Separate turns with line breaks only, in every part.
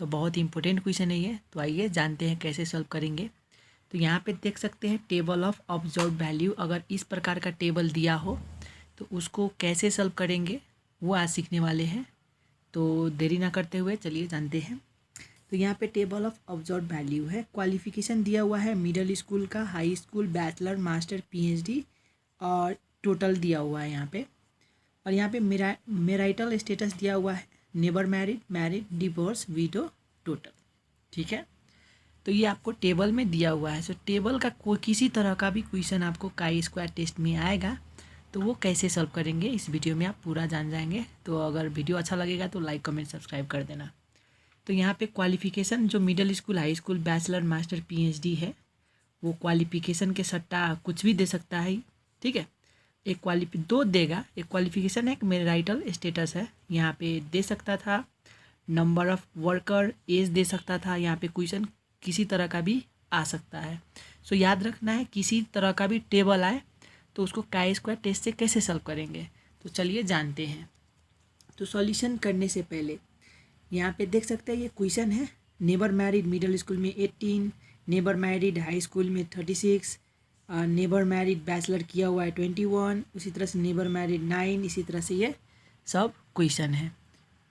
तो बहुत ही important question है ये। तो आइए जानते हैं कैसे सॉल्व करेंगे। तो यहाँ पे देख सकते हैं टेबल ऑफ ऑब्जर्व वैल्यू। अगर इस प्रकार का टेबल दिया हो तो उसको कैसे सॉल्व करेंगे वो आज सीखने वाले हैं। तो देरी ना करते हुए चलिए जानते हैं। तो यहाँ पे टेबल ऑफ ऑब्जर्व वैल्यू है। क्वालिफिकेशन दिया हुआ है मिडिल स्कूल का, high school, bachelor, master, PhD और टोटल दिया हुआ है यहाँ पे। और यहाँ पे मैरिटल स्टेटस दिया हुआ है, neighbour married, married, divorce, window, total. ठीक है, तो ये आपको टेबल में दिया हुआ है। सो टेबल का कोई किसी तरह का भी क्वेश्चन आपको काई स्क्वायर टेस्ट में आएगा तो वो कैसे सॉल्व करेंगे इस वीडियो में आप पूरा जान जाएंगे। तो अगर वीडियो अच्छा लगेगा तो लाइक, कमेंट, सब्सक्राइब कर देना। तो यहाँ पे क्वालिफिकेशन जो middle school, high school, bachelor, master, PhD है वो क्वालिफिकेशन के सट्टा कुछ भी दे सकता है। ठीक है, एक दो देगा, एक क्वालिफिकेशन है, एक मैरिटल स्टेटस है। यहाँ पे दे सकता था नंबर ऑफ वर्कर, एज दे सकता था। यहाँ पे क्वेश्चन किसी तरह का भी आ सकता है। सो याद रखना है किसी तरह का भी टेबल आए तो उसको काई स्क्वायर टेस्ट से कैसे सॉल्व करेंगे। तो चलिए जानते हैं। तो सॉल्यूशन करने से पहले यहाँ पे देख सकते हैं ये क्वेश्चन है। नेबर मैरिड मिडिल स्कूल में 18, नेबर मैरिड हाई स्कूल में 36, नेबर मैरिड बैचलर किया हुआ है 21, उसी तरह से नेबर मैरिड 9, इसी तरह से ये सब क्वेश्चन है।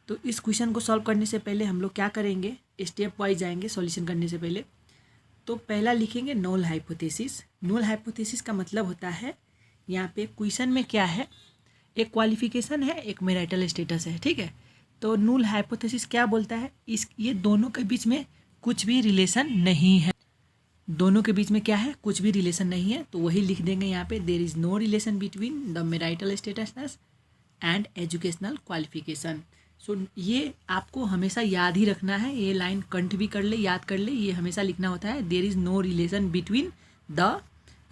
तो इस क्वेश्चन को सॉल्व करने से पहले हम लोग क्या करेंगे, स्टेप वाइज जाएंगे सॉल्यूशन करने से पहले। तो पहला लिखेंगे नल हाइपोथेसिस। नल हाइपोथेसिस का मतलब होता है यहाँ पे क्वेश्चन में क्या है, एक क्वालिफिकेशन है, एक मैरिटल स्टेटस है। ठीक है, तो नल हाइपोथेसिस क्या बोलता है, ये दोनों के बीच में कुछ भी रिलेशन नहीं है। दोनों के बीच में क्या है, कुछ भी रिलेशन नहीं है। तो वही लिख देंगे यहाँ पे, there is no relation between the marital status and educational qualification. So ये आपको हमेशा याद ही रखना है। ये लाइन कंठ भी कर ले, याद कर ले, ये हमेशा लिखना होता है, there is no relation between the.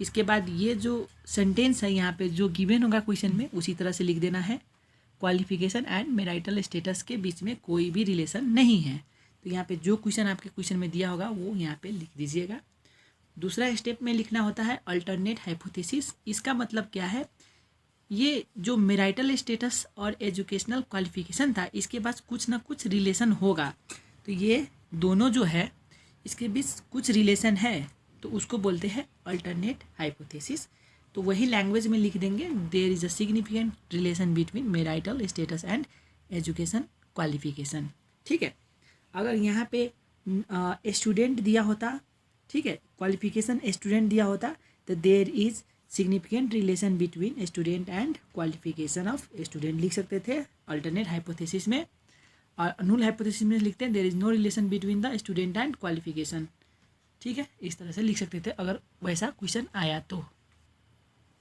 इसके बाद ये जो सेंटेंस है यहाँ पे जो गिवन होगा क्वेश्चन में उसी तरह से लिख देना है, क्वालिफिकेशन एंड मैरिटल स्टेटस के बीच में कोई भी रिलेशन नहीं है। तो यहाँ पे जो क्वेश्चन आपके क्वेश्चन में दिया होगा वो यहाँ पे लिख दीजिएगा। दूसरा स्टेप में लिखना होता है अल्टरनेट हाइपोथेसिस। इसका मतलब क्या है, ये जो मैरिटल स्टेटस और एजुकेशनल क्वालिफिकेशन था इसके पास कुछ ना कुछ रिलेशन होगा। तो ये दोनों जो है इसके बीच कुछ रिलेशन है तो उसको बोलते हैं अल्टरनेट हाइपोथेसिस। तो वही लैंग्वेज में लिख देंगे, there is a significant relation between marital status and education qualification. ठीक है, अगर यहाँ पे स्टूडेंट दिया होता, ठीक है, क्वालिफिकेशन स्टूडेंट दिया होता तो there is significant relation between student and qualification of student लिख सकते थे अल्टरनेट हाइपोथेसिस में। और नल हाइपोथेसिस में लिखते हैं there is no relation between the student and qualification. ठीक है, इस तरह से लिख सकते थे अगर वैसा क्वेश्चन आया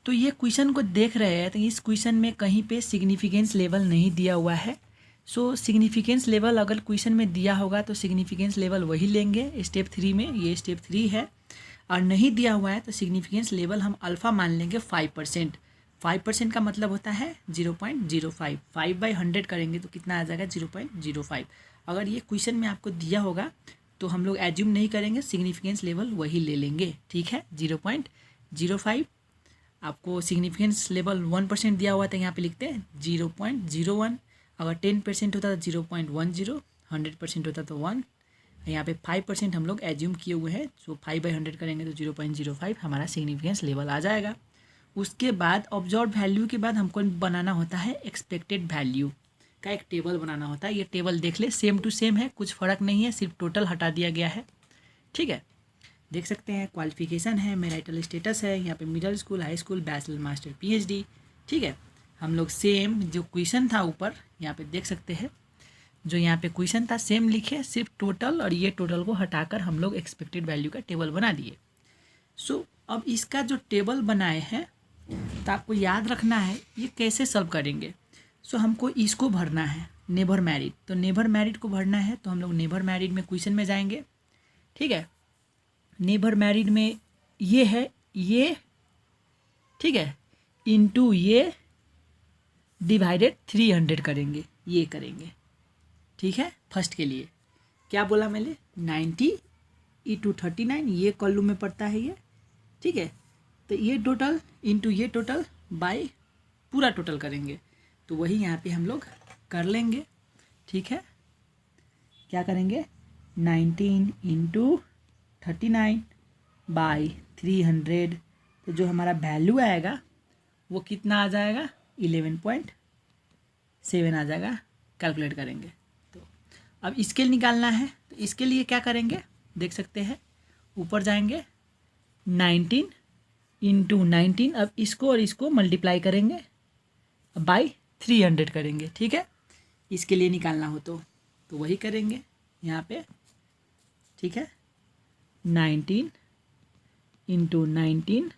तो ये क्वेश्चन को देख रहे हैं तो इस क्वेश्चन में कहीं पे सिग्निफिकेंस लेवल नहीं दिया हुआ है। सो सिग्निफिकेंस लेवल अगर क्वेश्चन में दिया होगा तो सिग्निफिकेंस लेवल वही लेंगे स्टेप 3 में, ये स्टेप 3 है। और नहीं दिया हुआ है तो सिग्निफिकेंस लेवल हम अल्फ़ा मान लेंगे 5%। 5% का मतलब होता है 0.05। 5/100 करेंगे तो कितना आ जाएगा, 0.05। अगर ये क्वेश्चन में आपको दिया होगा तो हम लोग एज्यूम नहीं करेंगे, सिग्निफिकेंस लेवल वही ले लेंगे। ठीक है, 0.05। आपको सिग्निफिकेंस लेवल 1% दिया हुआ था, यहाँ पे लिखते हैं 0.01। अगर 10% होता तो 0.10, 100% होता तो 1। यहाँ पे 5% हम लोग एज्यूम किए हुए हैं। सो 5/100 करेंगे तो 0.05 हमारा सिग्निफिकेंस लेवल आ जाएगा। उसके बाद ऑब्जर्व वैल्यू के बाद हमको बनाना होता है एक्सपेक्टेड वैल्यू का एक टेबल बनाना होता है। ये टेबल देख ले, सेम टू सेम है, कुछ फ़र्क नहीं है, सिर्फ टोटल हटा दिया गया है। ठीक है, देख सकते हैं क्वालिफिकेशन है, मैरिटल स्टेटस है, यहाँ पे middle school, high school, bachelor, master, PhD. ठीक है, हम लोग सेम जो क्वेश्चन था ऊपर यहाँ पे देख सकते हैं, जो यहाँ पे क्वेश्चन था सेम लिखे, सिर्फ टोटल और ये टोटल को हटाकर हम लोग एक्सपेक्टेड वैल्यू का टेबल बना दिए। सो अब इसका जो टेबल बनाए हैं तो आपको याद रखना है ये कैसे सॉल्व करेंगे। सो हमको इसको भरना है नेबर मैरिड, तो नेबर मैरिड को भरना है तो हम लोग नेबर मैरिड में क्वेश्चन में जाएंगे। ठीक है, नेबर मैरिड में ये है ये, ठीक है, इनटू ये डिवाइडेड 300 करेंगे, ये करेंगे। ठीक है, फर्स्ट के लिए क्या बोला मैंने, 90 × 39, ये कॉलम में पड़ता है ये। ठीक है, तो ये टोटल इनटू ये टोटल बाय पूरा टोटल करेंगे तो वही यहाँ पे हम लोग कर लेंगे। ठीक है, क्या करेंगे, 19 इंटू 39 बाई 300, तो जो हमारा वैल्यू आएगा वो कितना आ जाएगा, 11.7 आ जाएगा। कैलकुलेट करेंगे तो अब स्केल निकालना है, तो इसके लिए क्या करेंगे देख सकते हैं, ऊपर जाएंगे 19 इंटू 19, अब इसको और इसको मल्टीप्लाई करेंगे बाई 300 करेंगे, ठीक है। इसके लिए निकालना हो तो वही करेंगे यहाँ पे, ठीक है। 19 इंटू 19,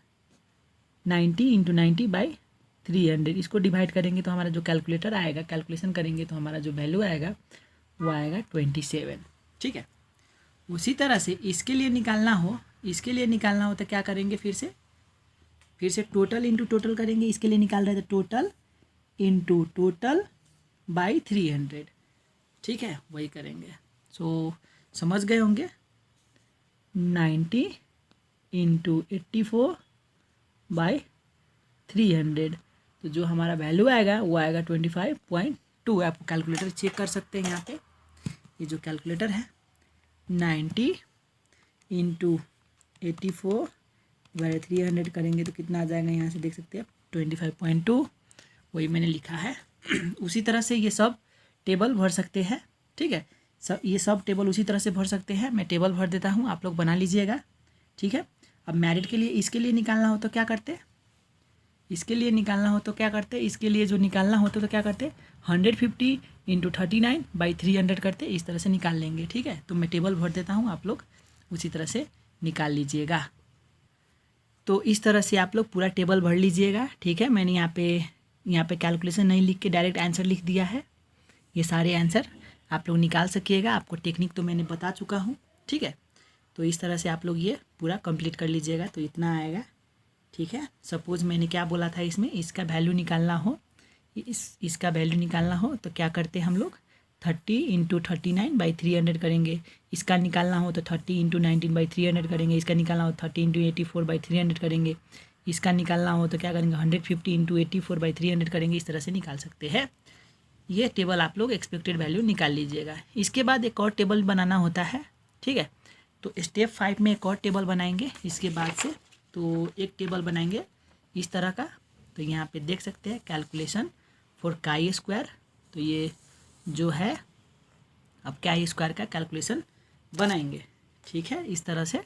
90 इंटू 90 बाई 300, इसको डिवाइड करेंगे तो हमारा जो कैलकुलेटर आएगा, कैलकुलेशन करेंगे तो हमारा जो वैल्यू आएगा वो आएगा 27, ठीक है। उसी तरह से इसके लिए निकालना हो तो क्या करेंगे, फिर से टोटल इंटू टोटल करेंगे। इसके लिए निकाल रहे थे टोटल इंटू टोटल बाई 300, ठीक है, वही करेंगे। सो समझ गए होंगे। 90 इंटू 84 बाई 300, तो जो हमारा वैल्यू आएगा वो आएगा 25.2। आप कैलकुलेटर चेक कर सकते हैं यहाँ पे, ये जो कैलकुलेटर है 90 इंटू 84 बाई 300 करेंगे तो कितना आ जाएगा, यहाँ से देख सकते हैं 25.2, वही मैंने लिखा है। उसी तरह से ये सब टेबल भर सकते हैं, ठीक है। ये सब टेबल उसी तरह से भर सकते हैं। मैं टेबल भर देता हूँ, आप लोग बना लीजिएगा, ठीक है। अब मैरिट के लिए इसके लिए निकालना हो तो क्या करते, इसके लिए जो निकालना हो तो क्या करते 150 इंटू 39 बाई 300 करते, इस तरह से निकाल लेंगे, ठीक है। तो मैं टेबल भर देता हूँ, आप लोग उसी तरह से निकाल लीजिएगा। तो इस तरह से आप लोग पूरा टेबल भर लीजिएगा, ठीक है। मैंने यहाँ पे कैलकुलेशन नहीं लिख के डायरेक्ट आंसर लिख दिया है। ये सारे आंसर आप लोग निकाल सकिएगा, आपको टेक्निक तो मैंने बता चुका हूँ, ठीक है। तो इस तरह से आप लोग ये पूरा कंप्लीट कर लीजिएगा, तो इतना आएगा, ठीक है। सपोज़ मैंने क्या बोला था, इसमें इसका वैल्यू निकालना हो, इसका वैल्यू निकालना हो तो क्या करते हम लोग 30 इंटू 39 बाई 300 करेंगे। इसका निकालना हो तो 30 इंटू 19 बाई 300 करेंगे। इसका निकालना हो 30 इंटू 84 बाई 300 करेंगे। इसका निकालना हो तो क्या करेंगे 150 इंटू 84 बाई 300 करेंगे। इस तरह से निकाल सकते हैं। ये टेबल आप लोग एक्सपेक्टेड वैल्यू निकाल लीजिएगा। इसके बाद एक और टेबल बनाना होता है, ठीक है। तो स्टेप 5 में एक और टेबल बनाएंगे इसके बाद से। तो एक टेबल बनाएंगे इस तरह का, तो यहाँ पे देख सकते हैं कैलकुलेशन फॉर काई स्क्वायर। तो ये जो है अब काई स्क्वायर का कैलकुलेशन बनाएंगे, ठीक है, इस तरह से।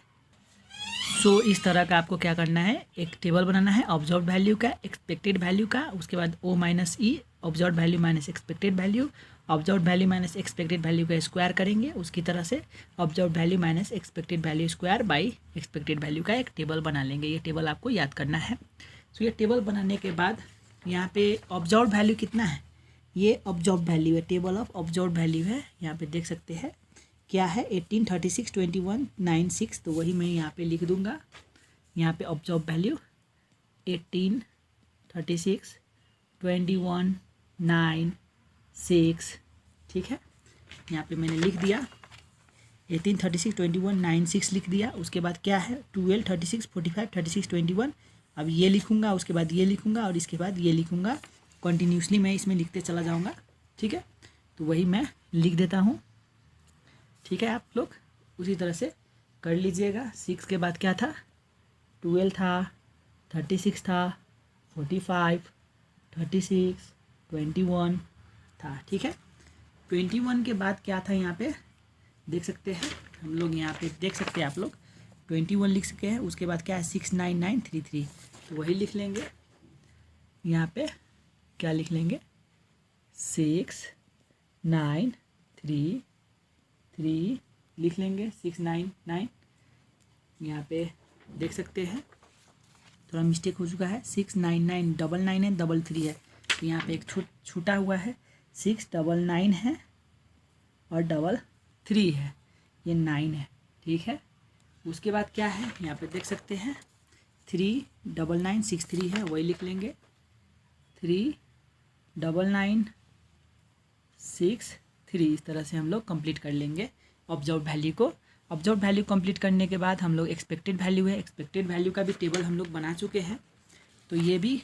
सो इस तरह का आपको क्या करना है, एक टेबल बनाना है ऑब्जर्व वैल्यू का, एक्सपेक्टेड वैल्यू का, उसके बाद O minus E observe value minus expected value, observe value minus expected value का स्क्वायर करेंगे। उसकी तरह से observe value minus expected value square by expected value का एक टेबल बना लेंगे। ये टेबल आपको याद करना है। सो ये टेबल बनाने के बाद यहाँ पे ऑब्जर्व वैल्यू कितना है, ये ऑब्जर्व वैल्यू है, टेबल ऑफ ऑब्जर्व वैल्यू है। यहाँ पे देख सकते हैं क्या है 18, 36, 21, 9, 6। तो वही मैं यहाँ पे लिख दूँगा। यहाँ पे ऑब्जर्व वैल्यू 18, 36, 21, 9, 6, ठीक है। यहाँ पे मैंने लिख दिया 18, 36, 21, 9, 6 लिख दिया। उसके बाद क्या है 12, 36, 45, 36, 21। अब ये लिखूँगा, उसके बाद ये लिखूँगा और इसके बाद ये लिखूँगा। कंटिन्यूसली मैं इसमें लिखते चला जाऊँगा, ठीक है। तो वही मैं लिख देता हूँ, ठीक है। आप लोग उसी तरह से कर लीजिएगा। 6 के बाद क्या था 12 था, 36 था, 45, 36, 21 था, ठीक है। 21 के बाद क्या था यहाँ पे देख सकते हैं हम लोग, यहाँ पे देख सकते हैं आप लोग 21 लिख सके हैं। उसके बाद क्या है 69933, तो वही लिख लेंगे। यहाँ पे क्या लिख लेंगे 69333 लिख लेंगे 699। यहाँ पे देख सकते हैं थोड़ा मिस्टेक हो चुका है, 699 99 है, 33 है। तो यहाँ पे एक छूटा हुआ है, 699 है और 33 है, ये 9 है, ठीक है। उसके बाद क्या है यहाँ पे देख सकते हैं 39963 है, वही लिख लेंगे 39963। इस तरह से हम लोग कंप्लीट कर लेंगे ऑब्जर्व वैल्यू को। ऑब्जर्व वैल्यू कंप्लीट करने के बाद हम लोग एक्सपेक्टेड वैल्यू है, एक्सपेक्टेड वैल्यू का भी टेबल हम लोग बना चुके हैं। तो ये भी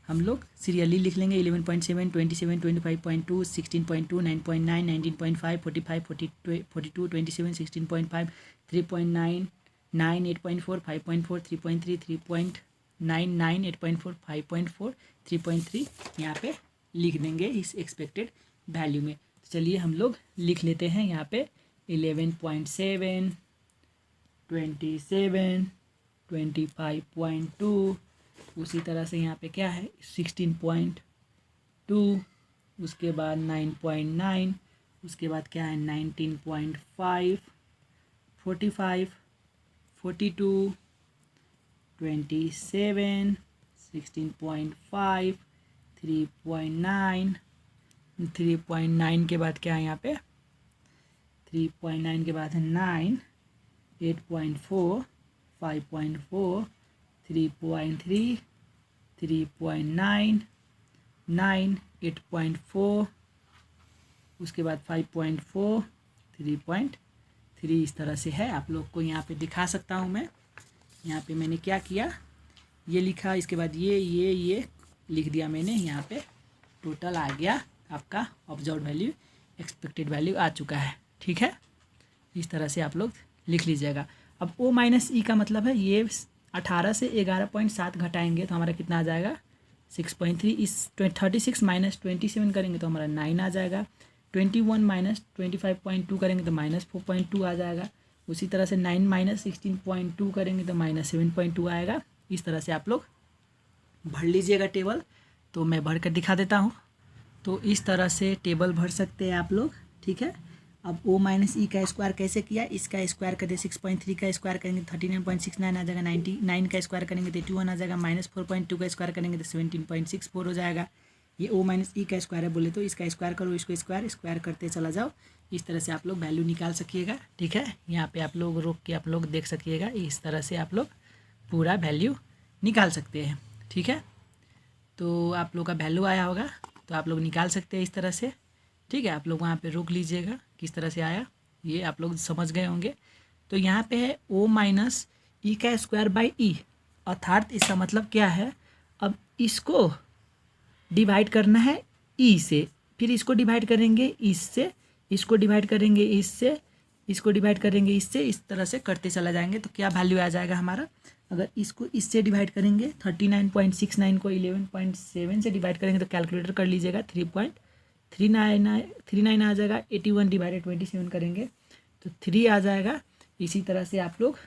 हम लोग सीरियली लिख लेंगे 11.7, 27, 25.2, 16.2, 9.9, 19.5, 45, 42, 27, 16.5, 3.9, 9, 8.4, 5.4, 3.3, 3.99, 8.4, 5.4, 3.3 यहाँ पे लिख देंगे इस एक्सपेक्टेड वैल्यू में। तो चलिए हम लोग लिख लेते हैं यहाँ पे 11.7, 27, 25.2, उसी तरह से यहाँ पे क्या है 16.2, उसके बाद 9.9, उसके बाद क्या है 19.5, 45, 42, 27, 16.5, 3.9, 3.9 के बाद क्या है यहाँ पे 3.9 के बाद है 9, 8.4, 5.4, 3.3, 3.9, 9, 8.4, उसके बाद 5.4, 3.3 इस तरह से है। आप लोग को यहाँ पे दिखा सकता हूँ मैं। यहाँ पे मैंने क्या किया, ये लिखा, इसके बाद ये लिख दिया मैंने। यहाँ पे टोटल आ गया आपका ऑब्जर्व वैल्यू, एक्सपेक्टेड वैल्यू आ चुका है। ठीक है, इस तरह से आप लोग लिख लीजिएगा। अब O माइनस ई का मतलब है ये 18 से 11.7 घटाएंगे तो हमारा कितना आ जाएगा 6.3। इस 36 माइनस 27 करेंगे तो हमारा 9 आ जाएगा। 21 माइनस 25.2 करेंगे तो -4.2 आ जाएगा। उसी तरह से 9 माइनस 16.2 करेंगे तो -7.2 आएगा। इस तरह से आप लोग भर लीजिएगा टेबल। तो मैं भर कर दिखा देता हूँ। तो इस तरह से टेबल भर सकते हैं आप लोग। ठीक है, अब O माइनस ई का स्क्वायर कैसे किया, इसका स्क्वायर कर दे 6.3 का स्क्वायर करेंगे 39.69 आ जाएगा। 99 का स्क्वायर करेंगे तो 81 आ जाएगा। -4.2 का स्क्वायर करेंगे तो 17.64 हो जाएगा। ये O माइनस ई का स्क्वायर है बोले तो इसका स्क्वायर करो, इसको स्क्वायर करते चला जाओ। इस तरह से आप लोग वैल्यू निकाल सकिएगा। ठीक है, यहाँ पे आप लोग रोक के आप लोग देख सकिएगा। इस तरह से आप लोग पूरा वैल्यू निकाल सकते हैं। ठीक है, तो आप लोग का वैल्यू आया होगा तो आप लोग निकाल सकते हैं इस तरह से। ठीक है, आप लोग वहाँ पे रोक लीजिएगा किस तरह से आया, ये आप लोग समझ गए होंगे। तो यहाँ पे है O माइनस ई का स्क्वायर बाई ई, अर्थात इसका मतलब क्या है, अब इसको डिवाइड करना है ई से, फिर इसको डिवाइड करेंगे इससे, इसको डिवाइड करेंगे इससे, इसको डिवाइड करेंगे इससे, इस तरह से करते चला जाएंगे। तो क्या वैल्यू आ जाएगा हमारा, अगर इसको इससे डिवाइड करेंगे 39.69 को 11.7 से डिवाइड करेंगे तो कैलकुलेटर कर लीजिएगा 3.39 आ जाएगा। 81 डिवाइडेड 27 करेंगे तो 3 आ जाएगा। इसी तरह से आप लोग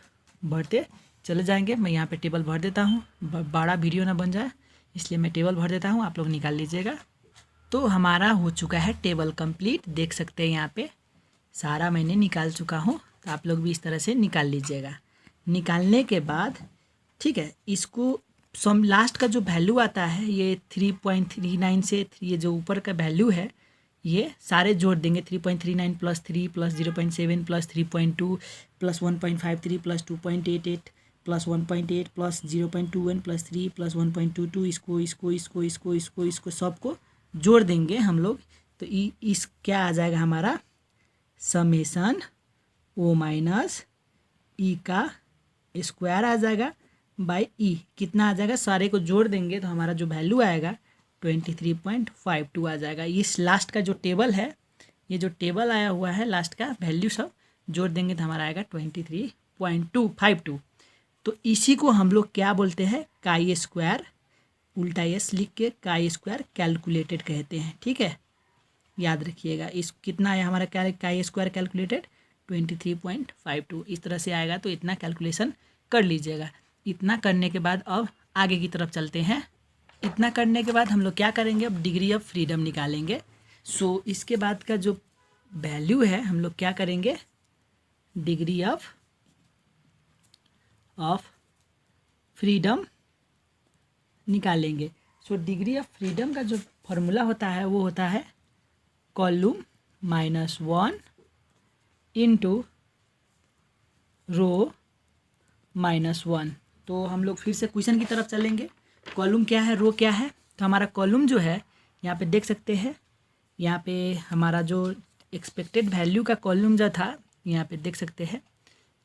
भरते चले जाएंगे। मैं यहाँ पे टेबल भर देता हूँ, बड़ा वीडियो ना बन जाए इसलिए मैं टेबल भर देता हूँ, आप लोग निकाल लीजिएगा। तो हमारा हो चुका है टेबल कंप्लीट, देख सकते हैं यहाँ पे सारा मैंने निकाल चुका हूँ। तो आप लोग भी इस तरह से निकाल लीजिएगा। निकालने के बाद ठीक है, इसको सम लास्ट का जो वैल्यू आता है ये 3.39 से ये जो ऊपर का वैल्यू है ये सारे जोड़ देंगे। 3.39 plus 3 plus 0.7 plus 3.2 plus 1.53 plus 2.88 plus 1.8 plus 0.21 plus 3 plus 1.22 इसको सबको जोड़ देंगे हम लोग। तो इस क्या आ जाएगा हमारा समेसन O माइनस ई का स्क्वायर आ जाएगा बाई ई, कितना आ जाएगा, सारे को जोड़ देंगे तो हमारा जो वैल्यू आएगा 23.52 आ जाएगा। इस लास्ट का जो टेबल है, ये जो टेबल आया हुआ है लास्ट का वैल्यू सब जोड़ देंगे तो हमारा आएगा 23.252। तो इसी को हम लोग क्या बोलते हैं, काई स्क्वायर, उल्टा एस लिख के काई स्क्वायर कैलकुलेटेड कहते हैं। ठीक है, याद रखिएगा। इस कितना आया हमारा काई स्क्वायर कैलकुलेटेड 23.52, इस तरह से आएगा। तो इतना कैलकुलेशन कर लीजिएगा। इतना करने के बाद अब आगे की तरफ चलते हैं। इतना करने के बाद हम लोग क्या करेंगे, अब डिग्री ऑफ फ्रीडम निकालेंगे। सो इसके बाद का जो वैल्यू है हम लोग क्या करेंगे, डिग्री ऑफ फ्रीडम निकालेंगे। सो डिग्री ऑफ फ्रीडम का जो फॉर्मूला होता है वो होता है कॉलम -1 इंटू रो -1। तो हम लोग फिर से क्वेश्चन की तरफ चलेंगे। कॉलम क्या है, रो क्या है। तो हमारा कॉलम जो है यहाँ पे देख सकते हैं, यहाँ पे हमारा जो एक्सपेक्टेड वैल्यू का कॉलम जो था यहाँ पे देख सकते हैं।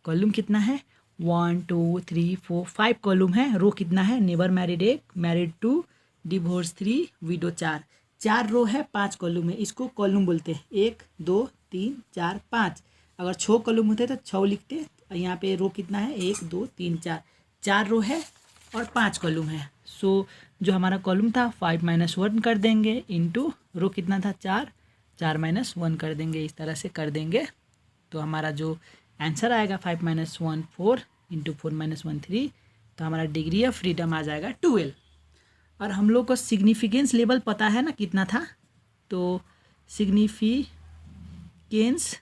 कॉलम कितना है 1 2 3 4 5 कॉलम है। रो कितना है, never married 1, married 2, divorce 3, window 4। 4 रो है, 5 कॉलम है, इसको कॉलम बोलते हैं। 1 2 3 4 5। अगर 6 कॉलम होते तो 6 लिखते। यहाँ पे रो कितना है, 1 2 3 4। 4 रो है और 5 कॉलम है। सो जो हमारा कॉलम था 5 - 1 कर देंगे, इंटू रो कितना था 4, 4 - 1 कर देंगे। इस तरह से कर देंगे तो हमारा जो आंसर आएगा 5 - 1 4, इंटू 4 - 1 3। तो हमारा डिग्री ऑफ फ्रीडम आ जाएगा 12। और हम लोग को सिग्निफिकेंस लेवल पता है ना कितना था, तो सिग्निफिकेंस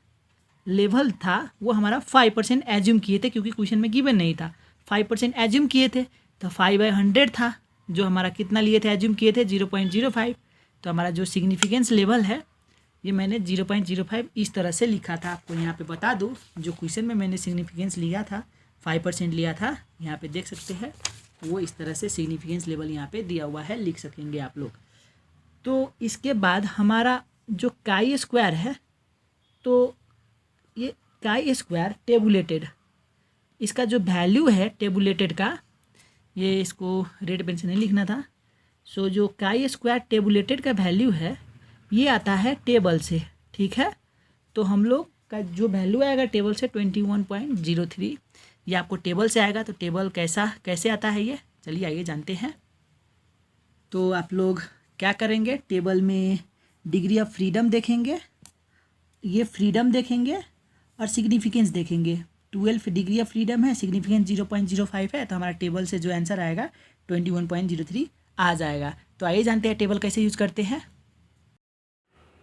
लेवल था वो हमारा 5% एज्यूम किए थे, क्योंकि क्वेश्चन में गिवन नहीं था। 5% एज्यूम किए थे तो 5/100 था, जो हमारा कितना लिए थे, एज्यूम किए थे 0.05। तो हमारा जो सिग्निफिकेंस लेवल है ये मैंने 0.05 इस तरह से लिखा था। आपको यहाँ पे बता दूँ, जो क्वेश्चन में मैंने सिग्निफिकेंस लिया था 5% लिया था, यहाँ पे देख सकते हैं वो इस तरह से सिग्निफिकेंस लेवल यहाँ पे दिया हुआ है, लिख सकेंगे आप लोग। तो इसके बाद हमारा जो काई स्क्वायर है, तो ये काई स्क्वायर टेबुलेटेड, इसका जो वैल्यू है टेबुलेटेड का, ये इसको रेड पेन से नहीं लिखना था। सो जो काई स्क्वायर टेबुलेटेड का वैल्यू है ये आता है टेबल से, ठीक है। तो हम लोग का जो वैल्यू आएगा टेबल से 21.03, ये आपको टेबल से आएगा। तो टेबल कैसे आता है ये, चलिए आइए जानते हैं। तो आप लोग क्या करेंगे, टेबल में डिग्री ऑफ फ्रीडम देखेंगे, ये फ्रीडम देखेंगे और सिग्निफिकेंस देखेंगे। 12 डिग्री ऑफ फ्रीडम है, सिग्निफिकेंस 0.05 है, तो हमारा टेबल से जो आंसर आएगा 21.03 आ जाएगा। तो आइए जानते हैं टेबल कैसे यूज़ करते हैं।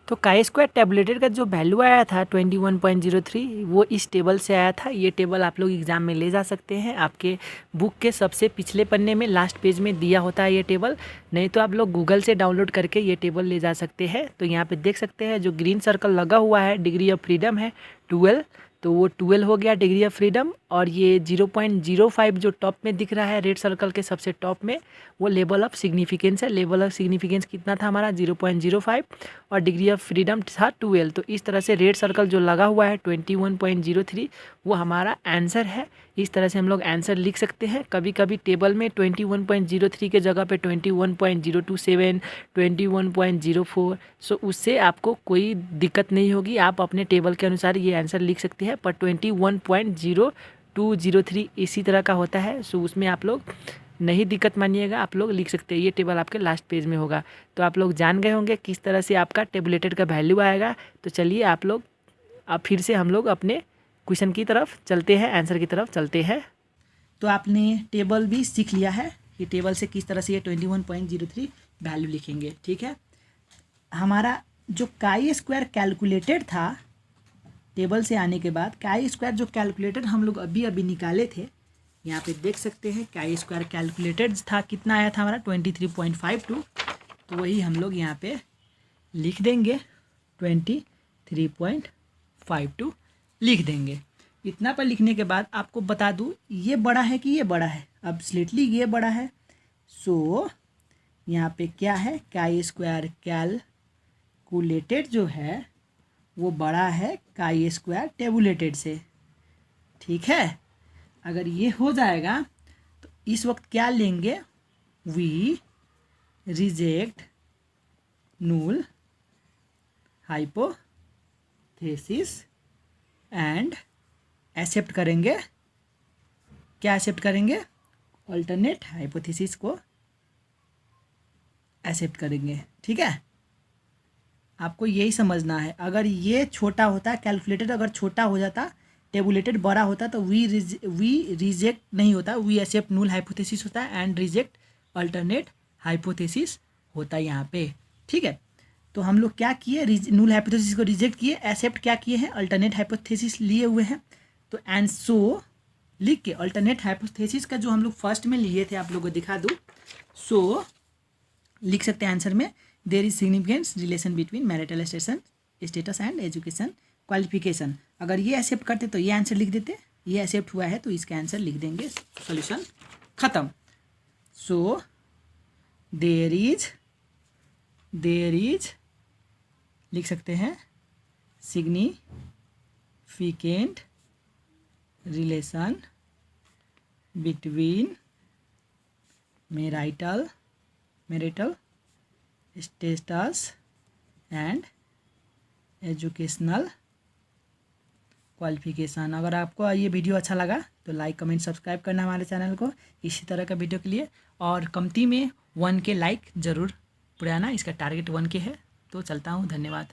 तो काई स्क्वायर टेबुलेटेड का जो वैल्यू आया था 21.03, वो इस टेबल से आया था। ये टेबल आप लोग एग्ज़ाम में ले जा सकते हैं, आपके बुक के सबसे पिछले पन्ने में लास्ट पेज में दिया होता है ये टेबल। नहीं तो आप लोग गूगल से डाउनलोड करके ये टेबल ले जा सकते हैं। तो यहाँ पे देख सकते हैं जो ग्रीन सर्कल लगा हुआ है डिग्री ऑफ फ्रीडम है 12, तो वो 12 हो गया डिग्री ऑफ फ्रीडम। और ये 0.05 जो टॉप में दिख रहा है रेड सर्कल के सबसे टॉप में, वो लेवल ऑफ सिग्निफिकेंस है। लेवल ऑफ सिग्निफिकेंस कितना था हमारा 0.05 और डिग्री ऑफ फ्रीडम था 12। तो इस तरह से रेड सर्कल जो लगा हुआ है 21.03 वो हमारा आंसर है। इस तरह से हम लोग आंसर लिख सकते हैं। कभी कभी टेबल में 21.03 के जगह पे 21.027, 21.04, सो उससे आपको कोई दिक्कत नहीं होगी, आप अपने टेबल के अनुसार ये आंसर लिख सकते हैं। पर 21.0203 इसी तरह का होता है, सो उसमें आप लोग नहीं दिक्कत मानिएगा, आप लोग लिख सकते हैं। ये टेबल आपके लास्ट पेज में होगा। तो आप लोग जान गए होंगे किस तरह से आपका टेबुलेटेड का वैल्यू आएगा। तो चलिए आप लोग अब फिर से हम लोग अपने क्वेश्चन की तरफ चलते हैं, आंसर की तरफ चलते हैं। तो आपने टेबल भी सीख लिया है कि टेबल से किस तरह से ये 21.03 वैल्यू लिखेंगे, ठीक है। हमारा जो काई स्क्वायर कैलकुलेटेड था टेबल से आने के बाद, काई स्क्वायर जो कैलकुलेटेड हम लोग अभी अभी निकाले थे, यहाँ पे देख सकते हैं काई स्क्वायर कैलकुलेटेड था, कितना आया था हमारा 23.52। तो वही हम लोग यहाँ पे लिख देंगे 23.52 लिख देंगे। इतना पर लिखने के बाद आपको बता दूँ ये बड़ा है कि ये बड़ा है, अब स्लेटली ये बड़ा है। सो यहाँ पे क्या है, काई स्क्वायर कैलकुलेटेड जो है वो बड़ा है काई स्क्वायर टेबुलेटेड से, ठीक है। अगर ये हो जाएगा तो इस वक्त क्या लेंगे, we reject null hypothesis and accept करेंगे, क्या एक्सेप्ट करेंगे, अल्टरनेट हाइपोथेसिस को एक्सेप्ट करेंगे, ठीक है। आपको यही समझना है। अगर ये छोटा होता कैलकुलेटेड, अगर छोटा हो जाता टेबुलेटेड बड़ा होता तो वी रिजेक्ट नहीं होता, वी एक्सेप्ट नूल हाइपोथेसिस होता है एंड रिजेक्ट अल्टरनेट हाइपोथेसिस होता है यहाँ पे, ठीक है। तो हम लोग क्या किए, नूल हाइपोथेसिस को रिजेक्ट किए, एक्सेप्ट क्या किए हैं, अल्टरनेट हाइपोथेसिस लिए हुए हैं। तो एंड सो लिख के अल्टरनेट हाइपोथेसिस का जो हम लोग फर्स्ट में लिए थे आप लोगों को दिखा दूँ। सो लिख सकते हैं आंसर में, there is significance relation between marital status and education qualification. अगर ये एक्सेप्ट करते तो ये आंसर लिख देते, ये एक्सेप्ट हुआ है तो इसका आंसर लिख देंगे, सॉल्यूशन खत्म। सो देयर इज लिख सकते हैं significant relation between marital marital status and educational qualification. अगर आपको ये वीडियो अच्छा लगा तो लाइक कमेंट सब्सक्राइब करना हमारे चैनल को इसी तरह का वीडियो के लिए, और कमती में 1K लाइक ज़रूर पुराना, इसका टारगेट 1K है। तो चलता हूँ, धन्यवाद।